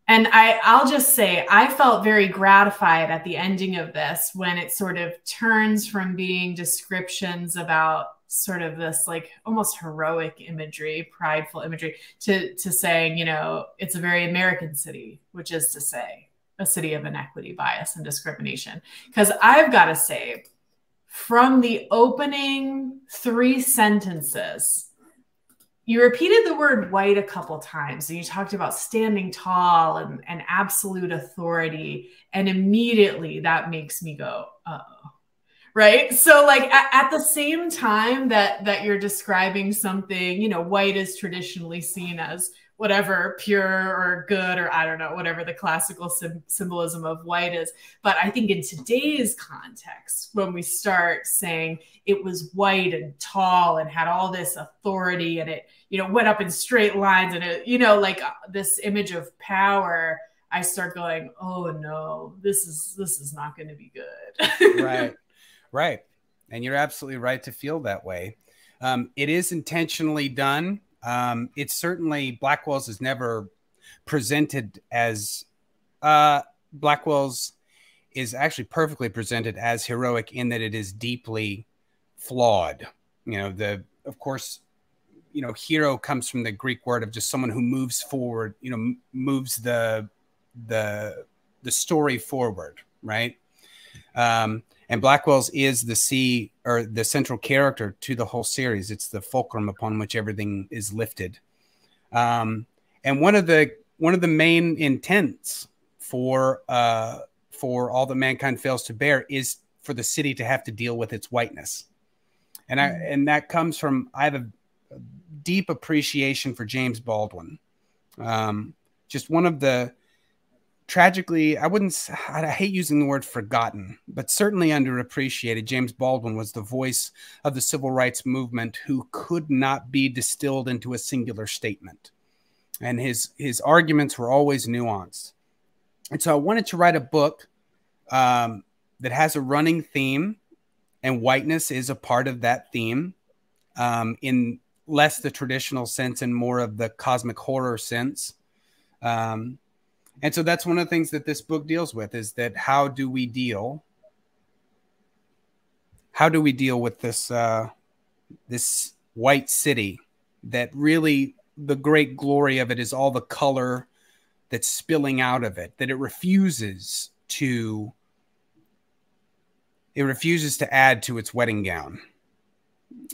And I'll just say, I felt very gratified at the ending of this when it sort of turns from being descriptions about sort of this like almost heroic imagery, prideful imagery, to saying, it's a very American city, which is to say a city of inequity, bias, and discrimination. Because I've got to say, from the opening 3 sentences, you repeated the word white a couple times, and you talked about standing tall and absolute authority. And immediately that makes me go, uh-oh. Right. So like at the same time that you're describing something, you know, white is traditionally seen as whatever, pure or good, or I don't know, whatever the classical symbolism of white is. But I think in today's context, when we start saying it was white and tall and had all this authority, and it, you know, went up in straight lines, and it, you know, like this image of power, I start going, oh no, this is not going to be good. Right. Right. And you're absolutely right to feel that way. It is intentionally done. It's certainly, Blackwell's is never presented as, Blackwell's is actually perfectly presented as heroic in that it is deeply flawed. You know, of course, you know, hero comes from the Greek word of just someone who moves forward, you know, moves the story forward. Right. And Blackwell's is the central character to the whole series. It's the fulcrum upon which everything is lifted. And one of the main intents for All That Mankind Fails to Bear is for the city to have to deal with its whiteness. And that comes from, I have a deep appreciation for James Baldwin. Just one of the, tragically, I hate using the word forgotten, but certainly underappreciated. James Baldwin was the voice of the civil rights movement who could not be distilled into a singular statement. And his arguments were always nuanced. And so I wanted to write a book that has a running theme, and whiteness is a part of that theme, in less the traditional sense and more of the cosmic horror sense. And so that's one of the things that this book deals with, is that how do we deal with this this white city that really, the great glory of it is all the color that's spilling out of it, that it refuses to add to its wedding gown.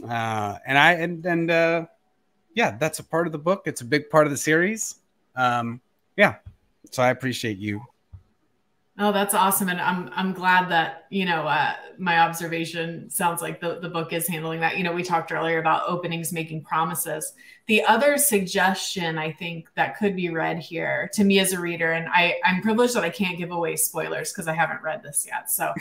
Yeah, that's a part of the book. It's a big part of the series. Yeah. So I appreciate you. Oh, that's awesome. And I'm glad that, you know, my observation sounds like the book is handling that. You know, we talked earlier about openings making promises. The other suggestion I think that could be read here to me as a reader, and I'm privileged that I can't give away spoilers because I haven't read this yet. So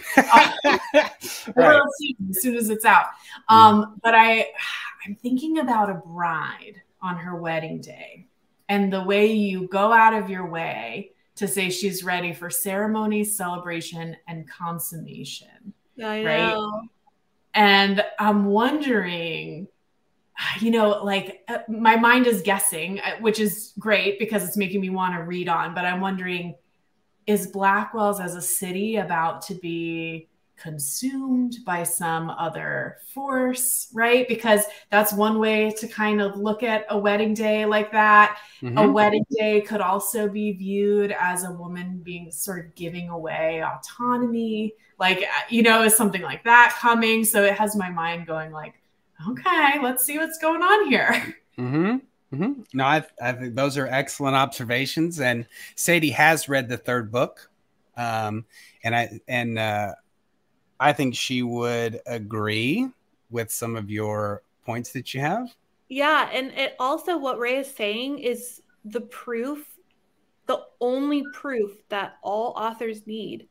right. As soon as it's out. But I'm thinking about a bride on her wedding day, and the way you go out of your way to say she's ready for ceremony, celebration, and consummation. I know. Right? And I'm wondering, you know, like my mind is guessing, which is great because it's making me want to read on. But I'm wondering, is Blackwell's as a city about to be consumed by some other force, right? Because that's one way to kind of look at a wedding day like that. Mm-hmm. A wedding day could also be viewed as a woman being sort of giving away autonomy, like, you know, is something like that coming? So it has my mind going like, okay, let's see what's going on here. Mm-hmm. Mm-hmm. No, I think those are excellent observations. And Sadie has read the third book. And I think she would agree with some of your points that you have. Yeah. And it also, what Rae is saying is the only proof that all authors need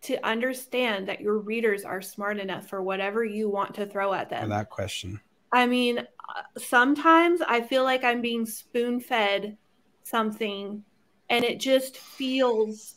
to understand that your readers are smart enough for whatever you want to throw at them. Without question. I mean, sometimes I feel like I'm being spoon-fed something and it just feels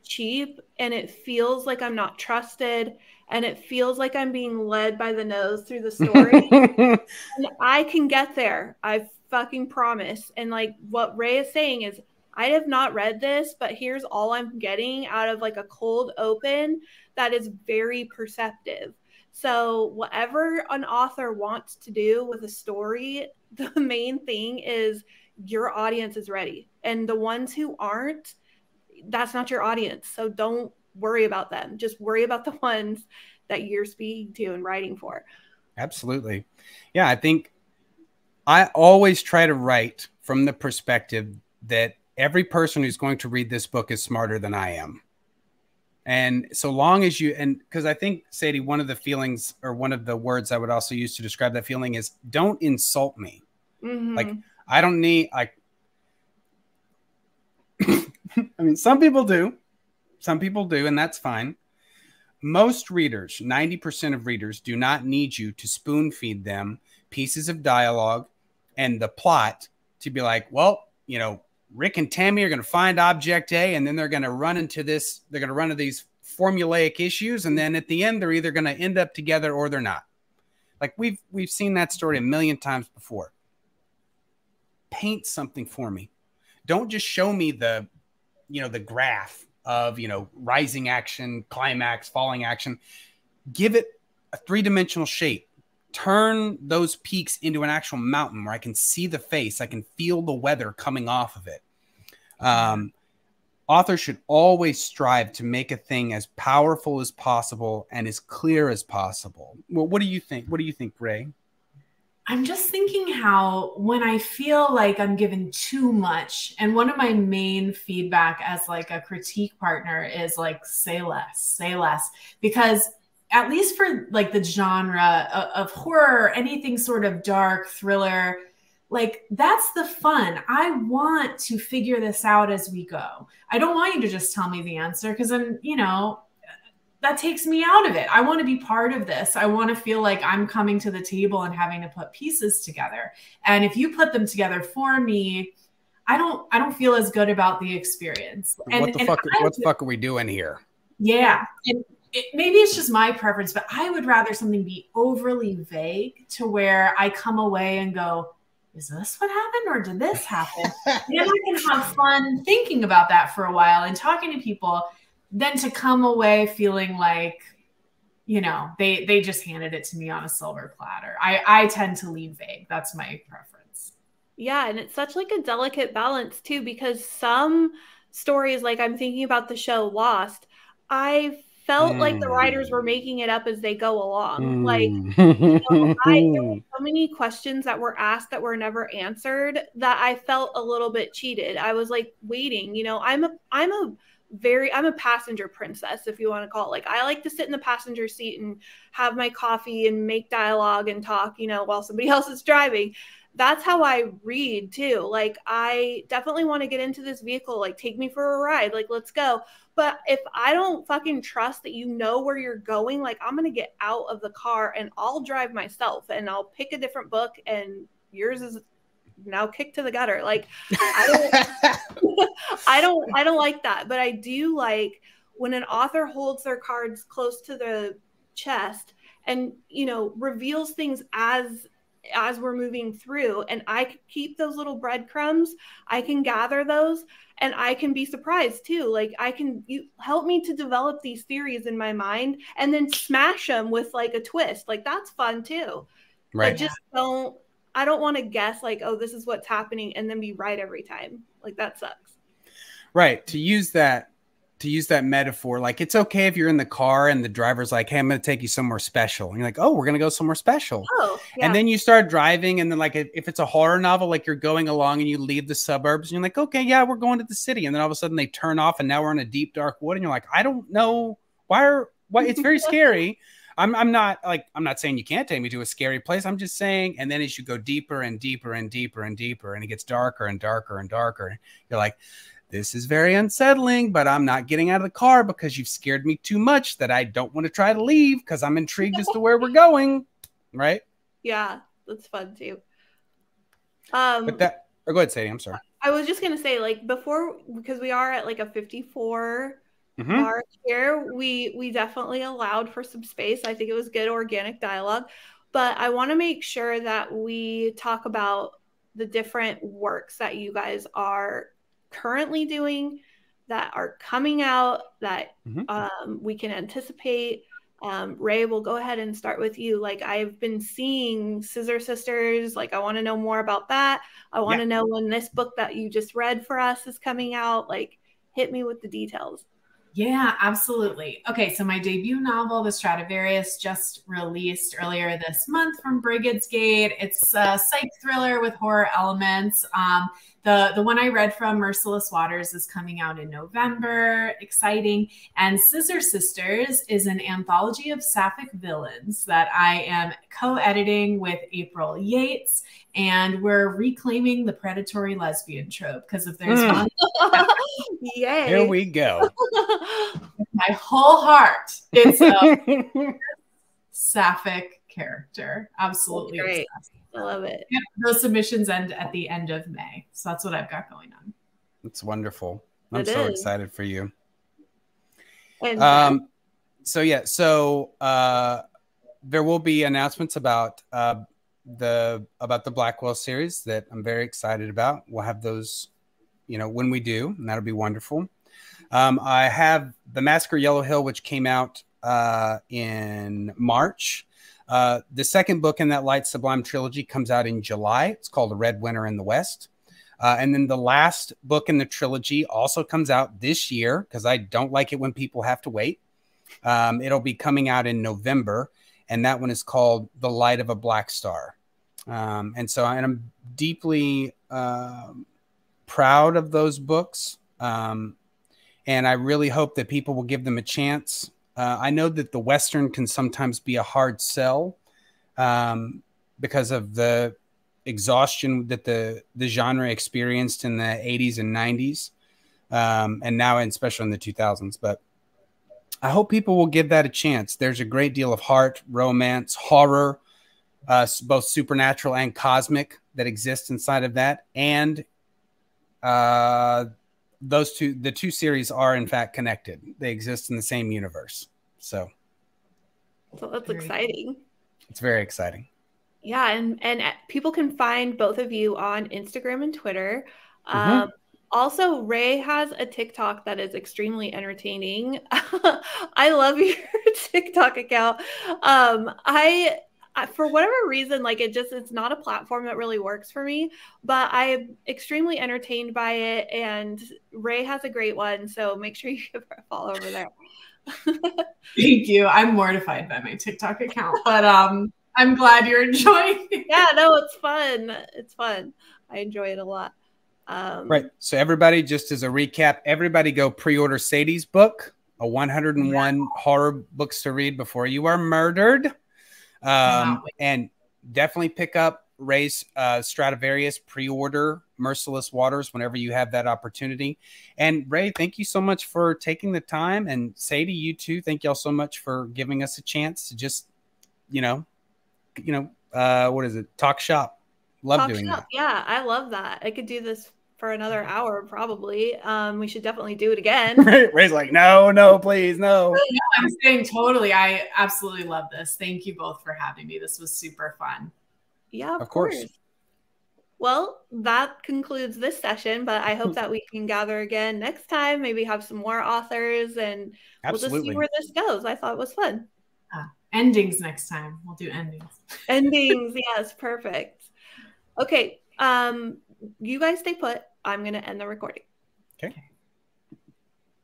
cheap, and it feels like I'm not trusted, and it feels like I'm being led by the nose through the story. And I can get there. I fucking promise. And like what Rae is saying is, I have not read this, but here's all I'm getting out of like a cold open that is very perceptive. So whatever an author wants to do with a story, the main thing is your audience is ready. And the ones who aren't, that's not your audience. So don't worry about them. Just worry about the ones that you're speaking to and writing for. Absolutely. Yeah, I think I always try to write from the perspective that every person who's going to read this book is smarter than I am. And so long as you, and because I think, Sadie, one of the feelings or one of the words I would also use to describe that feeling is don't insult me. Like, I don't need, like, I mean, some people do, and that's fine. Most readers, 90% of readers, do not need you to spoon feed them pieces of dialogue and the plot to be like, well, you know, Rick and Tammy are going to find object A, and then they're going to run into this, they're going to run into these formulaic issues, and then at the end, they're either going to end up together or they're not. Like, we've seen that story a million times before. Paint something for me. Don't just show me the, you know, the graph of, you know, rising action, climax, falling action. Give it a three-dimensional shape. Turn those peaks into an actual mountain where I can see the face. I can feel the weather coming off of it. Authors should always strive to make a thing as powerful as possible and as clear as possible. Well, what do you think? What do you think, Rae? I'm just thinking how when I feel like I'm given too much, and one of my main feedback as like a critique partner is like, say less, because at least for like the genre of horror, anything sort of dark thriller, like that's the fun. I want to figure this out as we go. I don't want you to just tell me the answer because I'm, you know, that takes me out of it. I want to be part of this. I want to feel like I'm coming to the table and having to put pieces together. And if you put them together for me, I don't feel as good about the experience. What the fuck are we doing here? Yeah. And maybe it's just my preference, but I would rather something be overly vague to where I come away and go, is this what happened or did this happen? Then I can have fun thinking about that for a while and talking to people, than to come away feeling like, you know, they just handed it to me on a silver platter. I tend to lean vague. That's my preference. Yeah, and it's such like a delicate balance too, because some stories, like I'm thinking about the show Lost, I felt like the writers were making it up as they go along. Like, you know, there were so many questions that were asked that were never answered that I felt a little bit cheated. I was like waiting, you know, I'm a passenger princess, if you want to call it. Like, I like to sit in the passenger seat and have my coffee and make dialogue and talk, you know, while somebody else is driving. That's how I read too. Like, I definitely want to get into this vehicle, like take me for a ride, like let's go. But if I don't fucking trust that you know where you're going, like I'm going to get out of the car and I'll drive myself and I'll pick a different book and yours is now kicked to the gutter. Like, I don't like that. But I do like when an author holds their cards close to the chest and, you know, reveals things as we're moving through, and I can keep those little breadcrumbs. I can gather those and I can be surprised too. Like, you help me to develop these theories in my mind and then smash them with like a twist. Like, that's fun too. Right. But just I don't want to guess like, oh, this is what's happening and then be right every time. Like, that sucks. Right. To use that metaphor, like it's okay if you're in the car and the driver's like, hey, I'm going to take you somewhere special. And you're like, oh, we're going to go somewhere special. Oh, yeah. And then you start driving. And then like, if it's a horror novel, like you're going along and you leave the suburbs and you're like, okay, yeah, we're going to the city. And then all of a sudden they turn off and now we're in a deep, dark wood. And you're like, I don't know why it's very scary. I'm not saying you can't take me to a scary place. I'm just saying, and then as you go deeper and deeper and deeper and deeper, and it gets darker and darker and darker, you're like, this is very unsettling, but I'm not getting out of the car because you've scared me too much that I don't want to try to leave because I'm intrigued as to where we're going. Right? Yeah, that's fun too. But go ahead, Sadie. I'm sorry. I was just going to say, like, before, because we are at like a 54 mark here, we definitely allowed for some space. I think it was good organic dialogue, but I want to make sure that we talk about the different works that you guys are currently doing, that are coming out, that we can anticipate. Rae, we'll go ahead and start with you. Like, I've been seeing Scissor Sisters. Like, I want to know more about that. I want to know when this book that you just read for us is coming out. Like, hit me with the details. Yeah, absolutely. Okay, so my debut novel, The Stradivarius, just released earlier this month from Brigid's Gate. It's a psych thriller with horror elements. The one I read from, Merciless Waters, is coming out in November. Exciting. And Scissor Sisters is an anthology of sapphic villains that I am co-editing with April Yates. And we're reclaiming the predatory lesbian trope, because if there's one, Yay. Here we go. my whole heart, it's a sapphic character. Absolutely great. obsessed. I love it. Yep, those submissions end at the end of May, so that's what I've got going on. It's wonderful. I'm so excited for you. And so there will be announcements about the Blackwell series that I'm very excited about. We'll have those, when we do, and that'll be wonderful. I have The Massacre Yellow Hill, which came out in March. The second book in that Light Sublime trilogy comes out in July. It's called The Red Winter in the West. And then the last book in the trilogy also comes out this year, because I don't like it when people have to wait. It'll be coming out in November, and that one is called The Light of a Black Star. And I'm deeply proud of those books. And I really hope that people will give them a chance. I know that the Western can sometimes be a hard sell because of the exhaustion that the genre experienced in the 80s and 90s, and now, especially in the 2000s. But I hope people will give that a chance. There's a great deal of heart, romance, horror, both supernatural and cosmic, that exists inside of that. And the two series are in fact connected. They exist in the same universe. So that's exciting. It's very exciting. Yeah, and people can find both of you on Instagram and Twitter. Also, Rae has a TikTok that is extremely entertaining. I love your TikTok account. I for whatever reason, like it's not a platform that really works for me, but I'm extremely entertained by it. And Rae has a great one, so make sure you give her a follow over there. Thank you. I'm mortified by my TikTok account, but I'm glad you're enjoying it. Yeah, no, it's fun. It's fun. I enjoy it a lot. Right. So everybody, just as a recap, everybody go pre-order Sadie's book, a 101 horror books to read before you are murdered. And definitely pick up Rae's Stradivarius, pre-order Merciless Waters whenever you have that opportunity. And Rae, thank you so much for taking the time. And Sadie, you too. Thank y'all so much for giving us a chance to just, what is it? Talk shop. Love doing that. Yeah, I love that. I could do this for another hour, probably. We should definitely do it again. Rae's like, no, please, no. No, I'm saying totally. I absolutely love this. Thank you both for having me. This was super fun. Yeah, of course. Well, that concludes this session, but I hope that we can gather again next time, maybe have some more authors, and we'll just see where this goes. I thought it was fun. Endings next time. We'll do endings. Endings, yes, perfect. Okay, you guys stay put. I'm going to end the recording. Okay.